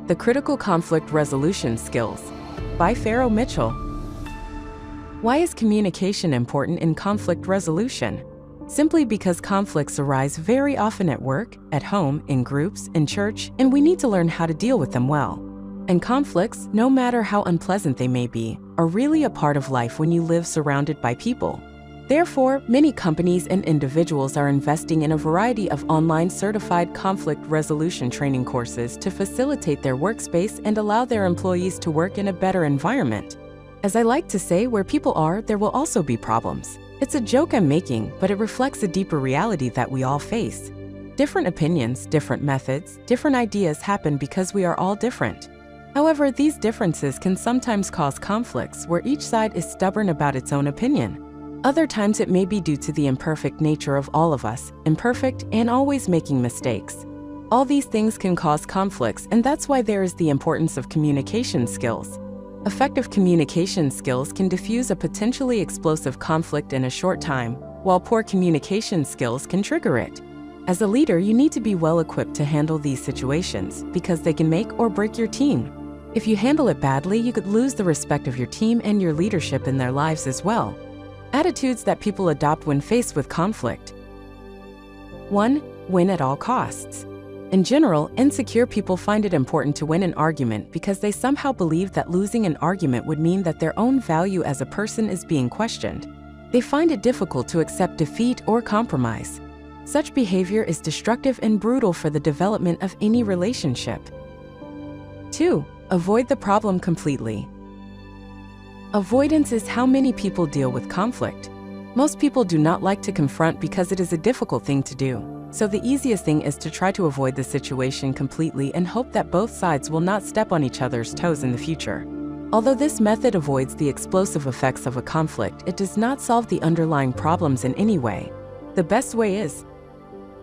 The Critical Conflict Resolution Skills by Pharaoh Mitchell. Why is communication important in conflict resolution? Simply because conflicts arise very often at work, at home, in groups, in church, and we need to learn how to deal with them well. And conflicts, no matter how unpleasant they may be, are really a part of life when you live surrounded by people. Therefore, many companies and individuals are investing in a variety of online certified conflict resolution training courses to facilitate their workspace and allow their employees to work in a better environment. As I like to say, where people are, there will also be problems. It's a joke I'm making, but it reflects a deeper reality that we all face. Different opinions, different methods, different ideas happen because we are all different. However, these differences can sometimes cause conflicts where each side is stubborn about its own opinion. Other times it may be due to the imperfect nature of all of us, imperfect and always making mistakes. All these things can cause conflicts, and that's why there is the importance of communication skills. Effective communication skills can diffuse a potentially explosive conflict in a short time, while poor communication skills can trigger it. As a leader, you need to be well equipped to handle these situations because they can make or break your team. If you handle it badly, you could lose the respect of your team and your leadership in their lives as well. Attitudes that people adopt when faced with conflict. 1. Win at all costs. In general, insecure people find it important to win an argument because they somehow believe that losing an argument would mean that their own value as a person is being questioned. They find it difficult to accept defeat or compromise. Such behavior is destructive and brutal for the development of any relationship. 2. Avoid the problem completely. Avoidance is how many people deal with conflict. Most people do not like to confront because it is a difficult thing to do. So the easiest thing is to try to avoid the situation completely and hope that both sides will not step on each other's toes in the future. Although this method avoids the explosive effects of a conflict, it does not solve the underlying problems in any way. The best way is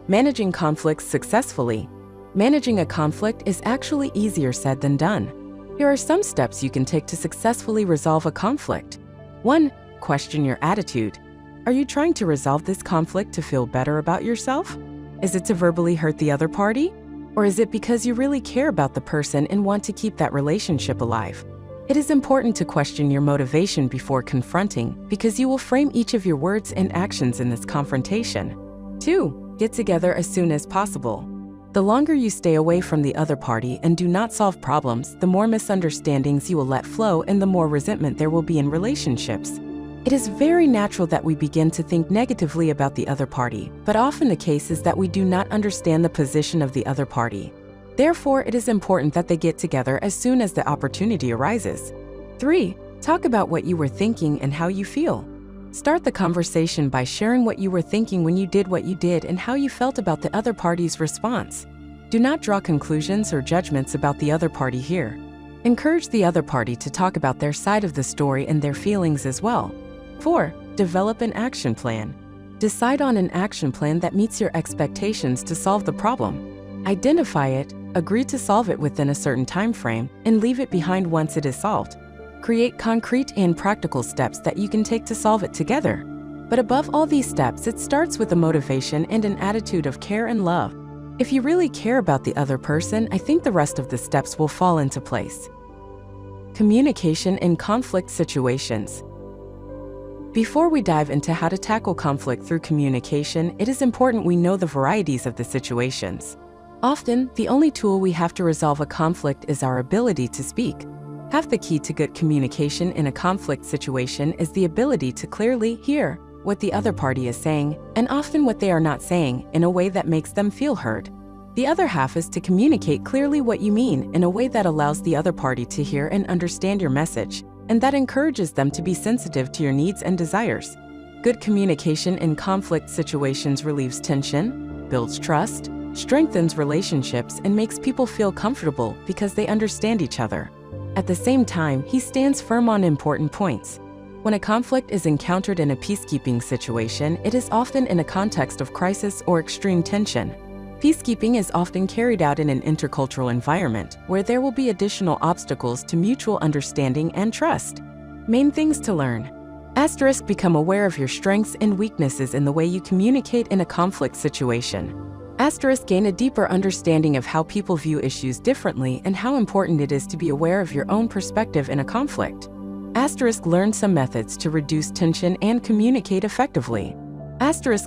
managing conflicts successfully. Managing a conflict is actually easier said than done. Here are some steps you can take to successfully resolve a conflict. 1. Question your attitude. Are you trying to resolve this conflict to feel better about yourself? Is it to verbally hurt the other party? Or is it because you really care about the person and want to keep that relationship alive? It is important to question your motivation before confronting because you will frame each of your words and actions in this confrontation. 2. Get together as soon as possible. The longer you stay away from the other party and do not solve problems, the more misunderstandings you will let flow and the more resentment there will be in relationships. It is very natural that we begin to think negatively about the other party, but often the case is that we do not understand the position of the other party. Therefore, it is important that they get together as soon as the opportunity arises. 3. Talk about what you were thinking and how you feel. Start the conversation by sharing what you were thinking when you did what you did and how you felt about the other party's response. Do not draw conclusions or judgments about the other party here. Encourage the other party to talk about their side of the story and their feelings as well. 4. Develop an action plan. Decide on an action plan that meets your expectations to solve the problem. Identify it, agree to solve it within a certain time frame, and leave it behind once it is solved. Create concrete and practical steps that you can take to solve it together. But above all these steps, it starts with a motivation and an attitude of care and love. If you really care about the other person, I think the rest of the steps will fall into place. Communication in conflict situations. Before we dive into how to tackle conflict through communication, it is important we know the varieties of the situations. Often, the only tool we have to resolve a conflict is our ability to speak. Half the key to good communication in a conflict situation is the ability to clearly hear what the other party is saying, and often what they are not saying, in a way that makes them feel heard. The other half is to communicate clearly what you mean in a way that allows the other party to hear and understand your message, and that encourages them to be sensitive to your needs and desires. Good communication in conflict situations relieves tension, builds trust, strengthens relationships, and makes people feel comfortable because they understand each other. At the same time, he stands firm on important points. When a conflict is encountered in a peacekeeping situation, it is often in a context of crisis or extreme tension. Peacekeeping is often carried out in an intercultural environment where there will be additional obstacles to mutual understanding and trust. Main things to learn. Asterisk, become aware of your strengths and weaknesses in the way you communicate in a conflict situation. Gain a deeper understanding of how people view issues differently and how important it is to be aware of your own perspective in a conflict. Learn some methods to reduce tension and communicate effectively.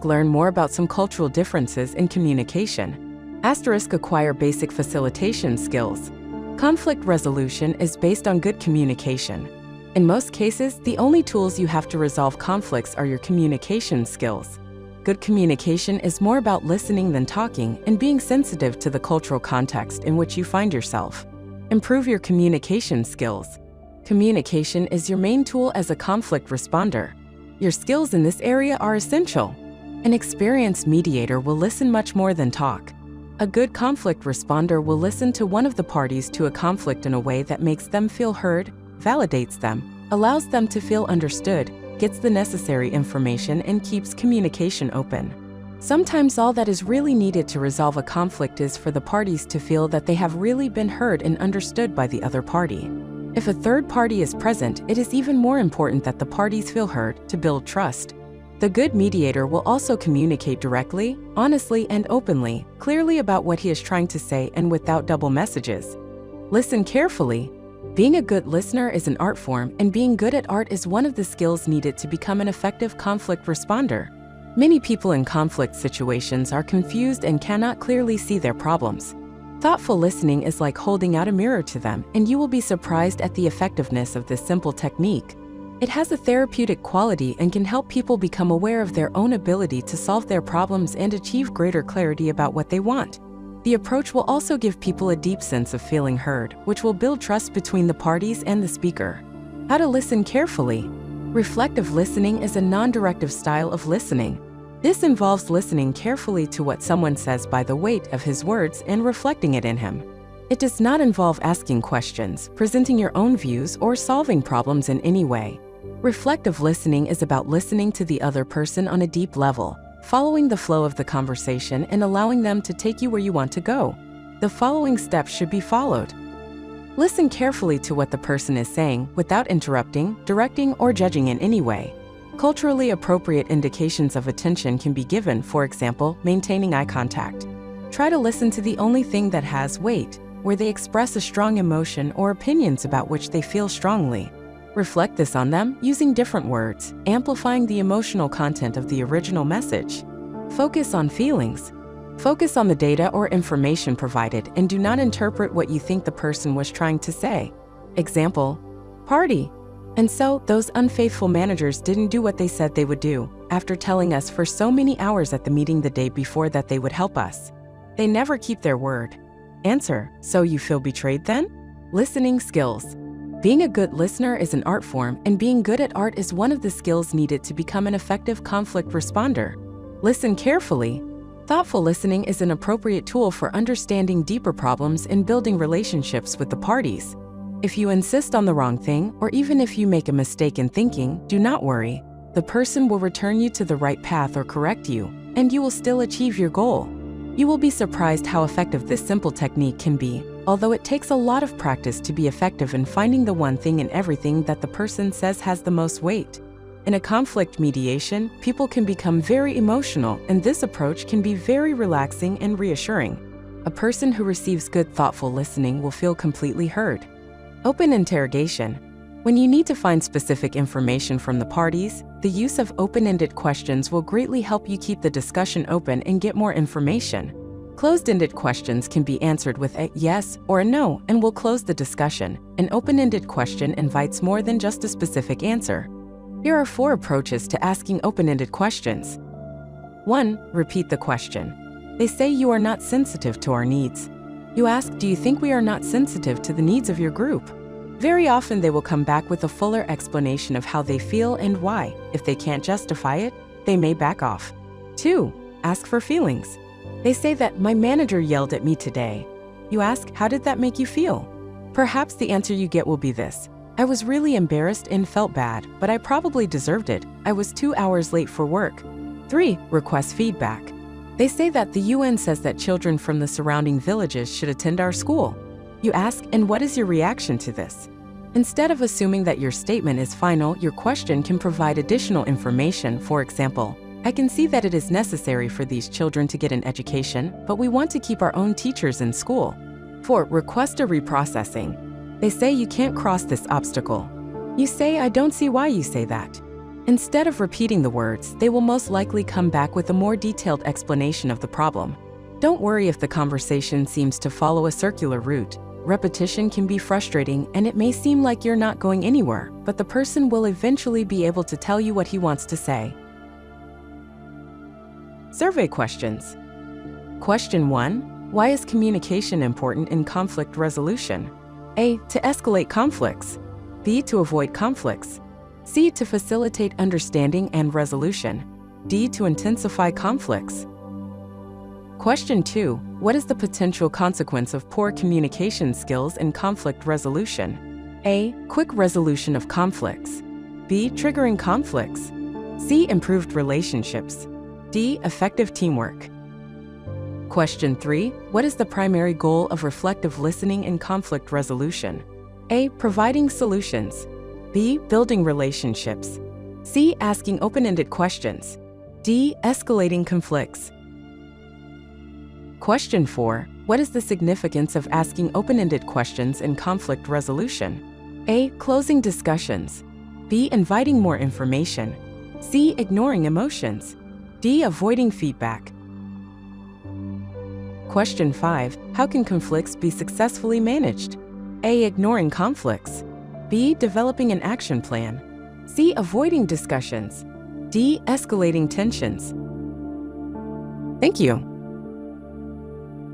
Learn more about some cultural differences in communication. Acquire basic facilitation skills. Conflict resolution is based on good communication. In most cases, the only tools you have to resolve conflicts are your communication skills. Good communication is more about listening than talking and being sensitive to the cultural context in which you find yourself. Improve your communication skills. Communication is your main tool as a conflict responder. Your skills in this area are essential. An experienced mediator will listen much more than talk. A good conflict responder will listen to one of the parties to a conflict in a way that makes them feel heard, validates them, allows them to feel understood, gets the necessary information, and keeps communication open. Sometimes all that is really needed to resolve a conflict is for the parties to feel that they have really been heard and understood by the other party. If a third party is present, it is even more important that the parties feel heard to build trust. The good mediator will also communicate directly, honestly, and openly, clearly about what he is trying to say and without double messages. Listen carefully. Being a good listener is an art form, and being good at art is one of the skills needed to become an effective conflict responder. Many people in conflict situations are confused and cannot clearly see their problems. Thoughtful listening is like holding out a mirror to them, and you will be surprised at the effectiveness of this simple technique. It has a therapeutic quality and can help people become aware of their own ability to solve their problems and achieve greater clarity about what they want. The approach will also give people a deep sense of feeling heard, which will build trust between the parties and the speaker. How to listen carefully. Reflective listening is a non-directive style of listening. This involves listening carefully to what someone says by the weight of his words and reflecting it in him. It does not involve asking questions, presenting your own views, or solving problems in any way. Reflective listening is about listening to the other person on a deep level, following the flow of the conversation and allowing them to take you where you want to go. The following steps should be followed. Listen carefully to what the person is saying without interrupting, directing, or judging in any way. Culturally appropriate indications of attention can be given, for example, maintaining eye contact. Try to listen to the only thing that has weight, where they express a strong emotion or opinions about which they feel strongly. Reflect this on them using different words, amplifying the emotional content of the original message. Focus on feelings. Focus on the data or information provided and do not interpret what you think the person was trying to say. Example, party. And so, those unfaithful managers didn't do what they said they would do, after telling us for so many hours at the meeting the day before that they would help us. They never keep their word. Answer, so you feel betrayed then? Listening skills. Being a good listener is an art form, and being good at art is one of the skills needed to become an effective conflict responder. Listen carefully. Thoughtful listening is an appropriate tool for understanding deeper problems and building relationships with the parties. If you insist on the wrong thing, or even if you make a mistake in thinking, do not worry. The person will return you to the right path or correct you, and you will still achieve your goal. You will be surprised how effective this simple technique can be, although it takes a lot of practice to be effective in finding the one thing in everything that the person says has the most weight. In a conflict mediation, people can become very emotional, and this approach can be very relaxing and reassuring. A person who receives good, thoughtful listening will feel completely heard. Open interrogation. When you need to find specific information from the parties, the use of open-ended questions will greatly help you keep the discussion open and get more information. Closed-ended questions can be answered with a yes or a no and will close the discussion. An open-ended question invites more than just a specific answer. Here are 4 approaches to asking open-ended questions. 1. Repeat the question. They say you are not sensitive to our needs. You ask, do you think we are not sensitive to the needs of your group? Very often they will come back with a fuller explanation of how they feel and why. If they can't justify it, they may back off. 2. Ask for feelings. They say that my manager yelled at me today. You ask, how did that make you feel? Perhaps the answer you get will be this. I was really embarrassed and felt bad, but I probably deserved it. I was 2 hours late for work. 3. Request feedback. They say that the UN says that children from the surrounding villages should attend our school. You ask, and what is your reaction to this? Instead of assuming that your statement is final, your question can provide additional information. For example, I can see that it is necessary for these children to get an education, but we want to keep our own teachers in school. 4. Request a reprocessing. They say you can't cross this obstacle. You say, I don't see why you say that. Instead of repeating the words, they will most likely come back with a more detailed explanation of the problem. Don't worry if the conversation seems to follow a circular route. Repetition can be frustrating and it may seem like you're not going anywhere, but the person will eventually be able to tell you what he wants to say. Survey questions. Question 1. Why is communication important in conflict resolution? A. To escalate conflicts. B. To avoid conflicts. C. To facilitate understanding and resolution. D. To intensify conflicts. Question 2. What is the potential consequence of poor communication skills in conflict resolution? A. Quick resolution of conflicts. B. Triggering conflicts. C. Improved relationships. D. Effective teamwork. Question 3. What is the primary goal of reflective listening in conflict resolution? A. Providing solutions. B. Building relationships. C. Asking open-ended questions. D. Escalating conflicts. Question 4. What is the significance of asking open-ended questions in conflict resolution? A. Closing discussions. B. Inviting more information. C. Ignoring emotions. D. Avoiding feedback. Question 5. How can conflicts be successfully managed? A. Ignoring conflicts. B. Developing an action plan. C. Avoiding discussions. D. Escalating tensions. Thank you.